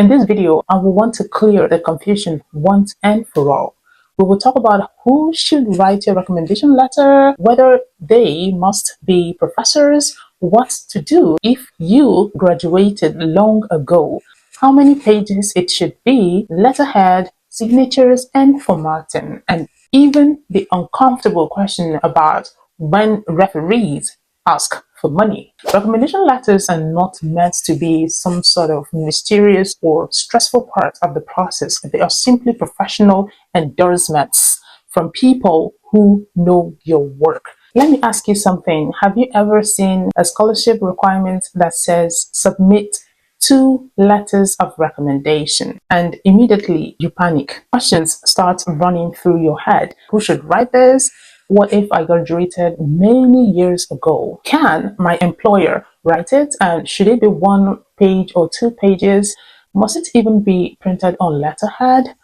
In this video, I will want to clear the confusion once and for all. We will talk about who should write your recommendation letter, whether they must be professors, what to do if you graduated long ago, how many pages it should be, letterhead, signatures, and formatting, and even the uncomfortable question about when referees ask for money. Recommendation letters are not meant to be some sort of mysterious or stressful part of the process. They are simply professional endorsements from people who know your work. Let me ask you something. Have you ever seen a scholarship requirement that says submit 2 letters of recommendation and immediately you panic? Questions start running through your head. Who should write this? What if I graduated many years ago? Can my employer write it? And should it be 1 page or 2 pages? Must it even be printed on letterhead?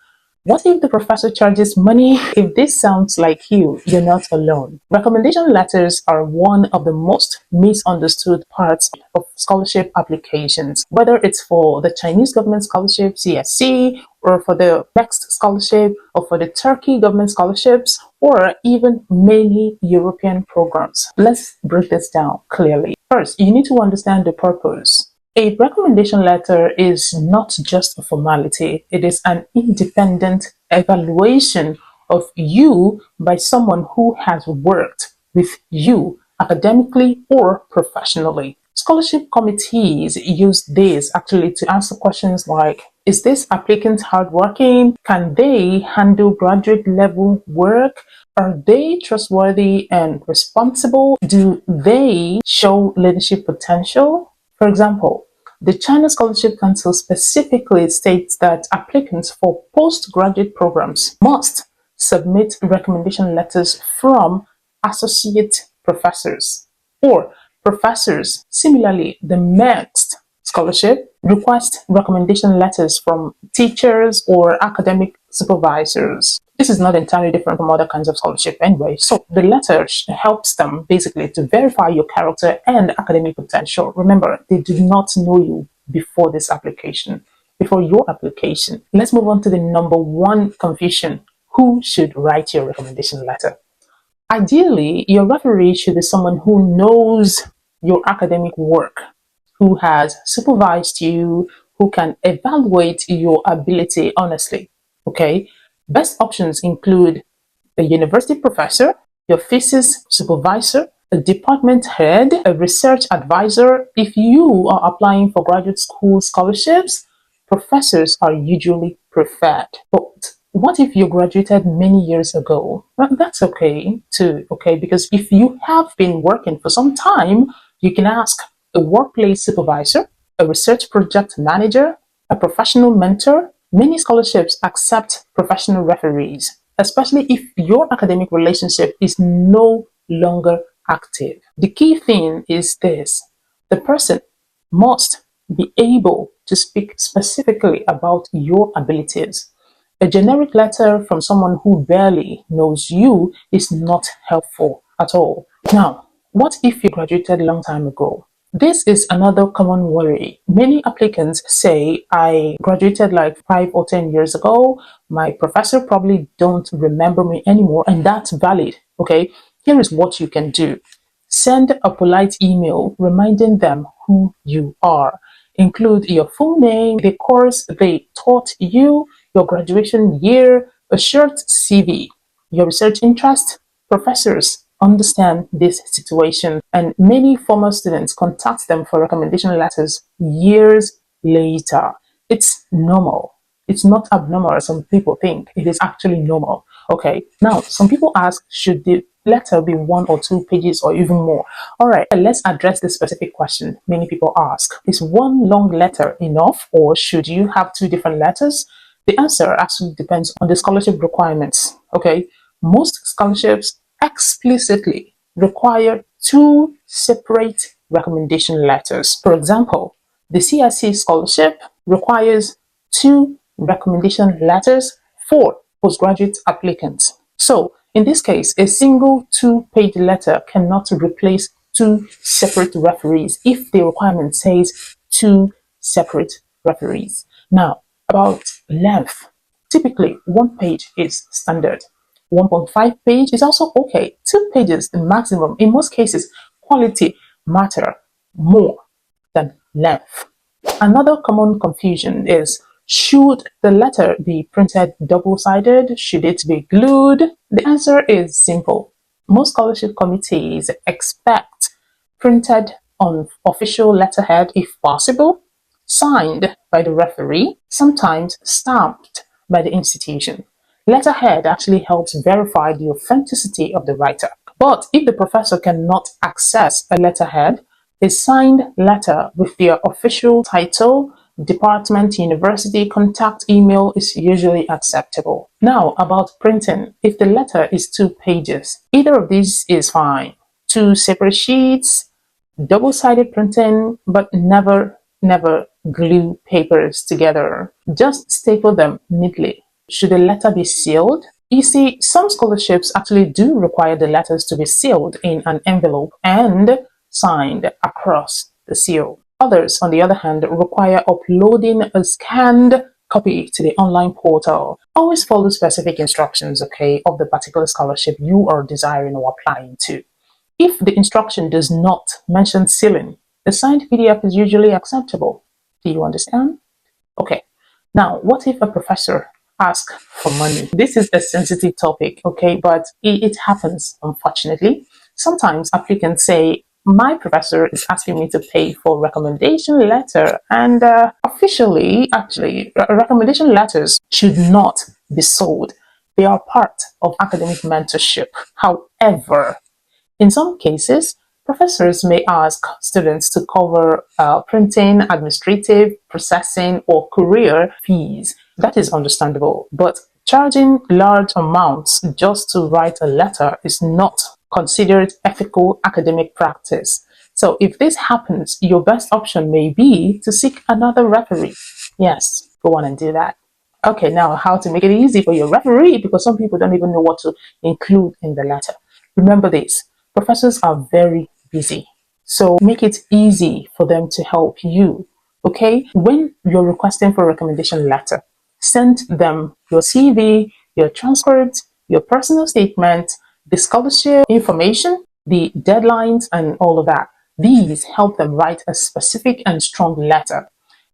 What if the professor charges money? If this sounds like you, you're not alone. Recommendation letters are one of the most misunderstood parts of scholarship applications, whether it's for the Chinese government scholarship, CSC, or for the MEXT Scholarship, or for the Turkey government scholarships, or even many European programs. Let's break this down clearly. First, you need to understand the purpose. A recommendation letter is not just a formality, it is an independent evaluation of you by someone who has worked with you academically or professionally. Scholarship committees use this actually to answer questions like, is this applicant hardworking? Can they handle graduate level work? Are they trustworthy and responsible? Do they show leadership potential? For example, the China Scholarship Council specifically states that applicants for postgraduate programs must submit recommendation letters from associate professors or professors. Similarly, the MEXT Scholarship requests recommendation letters from teachers or academic supervisors. This is not entirely different from other kinds of scholarship anyway. So the letter helps them basically to verify your character and academic potential. Remember, they do not know you before this application, before your application. Let's move on to the number 1 confusion. Who should write your recommendation letter? Ideally, your referee should be someone who knows your academic work, who has supervised you, who can evaluate your ability honestly. Okay? Best options include a university professor, your thesis supervisor, a department head, a research advisor. If you are applying for graduate school scholarships, professors are usually preferred. But what if you graduated many years ago? Well, that's okay too, okay? Because if you have been working for some time, you can ask a workplace supervisor, a research project manager, a professional mentor. Many scholarships accept professional referees, especially if your academic relationship is no longer active. The key thing is this: the person must be able to speak specifically about your abilities. A generic letter from someone who barely knows you is not helpful at all. Now, what if you graduated a long time ago? This is another common worry. Many applicants say, I graduated like 5 or 10 years ago. My professor probably don't remember me anymore, and that's valid. Okay, here is what you can do. Send a polite email reminding them who you are. Include your full name, the course they taught you, your graduation year, a short CV, your research interest. Professors understand this situation, and many former students contact them for recommendation letters years later. It's normal. It's not abnormal as some people think. It is actually normal. Okay, now some people ask, should the letter be 1 or 2 pages or even more? All right, let's address this specific question many people ask. Is 1 long letter enough, or should you have 2 different letters? The answer actually depends on the scholarship requirements. Okay, most scholarships explicitly require 2 separate recommendation letters. For example, the CSC scholarship requires 2 recommendation letters for postgraduate applicants. So in this case, a single 2-page letter cannot replace 2 separate referees if the requirement says 2 separate referees. Now, about length. Typically, 1 page is standard. 1.5 page is also okay. 2 pages the maximum. In most cases, quality matter more than length. Another common confusion is, should the letter be printed double-sided? Should it be glued? The answer is simple. Most scholarship committees expect printed on official letterhead if possible, signed by the referee, sometimes stamped by the institution. Letterhead actually helps verify the authenticity of the writer. But if the professor cannot access a letterhead, a signed letter with their official title, department, university, contact email is usually acceptable. Now, about printing. If the letter is 2 pages, either of these is fine. 2 separate sheets, double-sided printing, but never glue papers together. Just staple them neatly. Should the letter be sealed? You see, some scholarships actually do require the letters to be sealed in an envelope and signed across the seal. Others, on the other hand, require uploading a scanned copy to the online portal. Always follow specific instructions, okay, of the particular scholarship you are desiring or applying to. If the instruction does not mention sealing, the signed PDF is usually acceptable. Do you understand? Okay. Now, what if a professor asks for money? This is a sensitive topic, okay, but it happens, unfortunately. Sometimes applicants say, my professor is asking me to pay for recommendation letter, and officially, actually, recommendation letters should not be sold. They are part of academic mentorship. However, in some cases, professors may ask students to cover printing, administrative, processing, or courier fees. That is understandable, but charging large amounts just to write a letter is not considered ethical academic practice. So if this happens, your best option may be to seek another referee. Yes, go on and do that. Okay, now how to make it easy for your referee, because some people don't even know what to include in the letter. Remember this, professors are very busy, so make it easy for them to help you, okay? When you're requesting for a recommendation letter, send them your CV, your transcript, your personal statement, the scholarship information, the deadlines, and all of that. These help them write a specific and strong letter.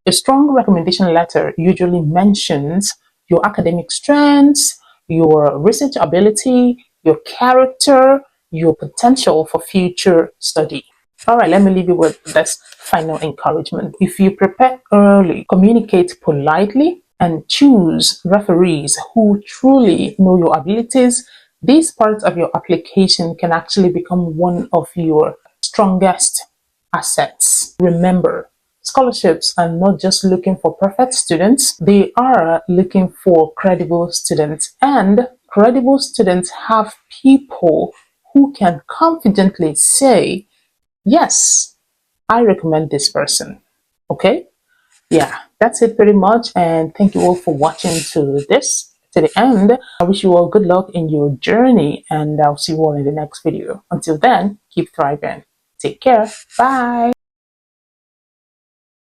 A strong recommendation letter usually mentions your academic strengths, your research ability, your character, your potential for future study. All right, let me leave you with this final encouragement. If you prepare early, communicate politely, and choose referees who truly know your abilities, this part of your application can actually become one of your strongest assets. Remember, scholarships are not just looking for perfect students, they are looking for credible students. And credible students have people who can confidently say, yes, I recommend this person. Okay? Yeah, that's it pretty much. And thank you all for watching to the end. I wish you all good luck in your journey, and I'll see you all in the next video. Until then, keep thriving. Take care. Bye.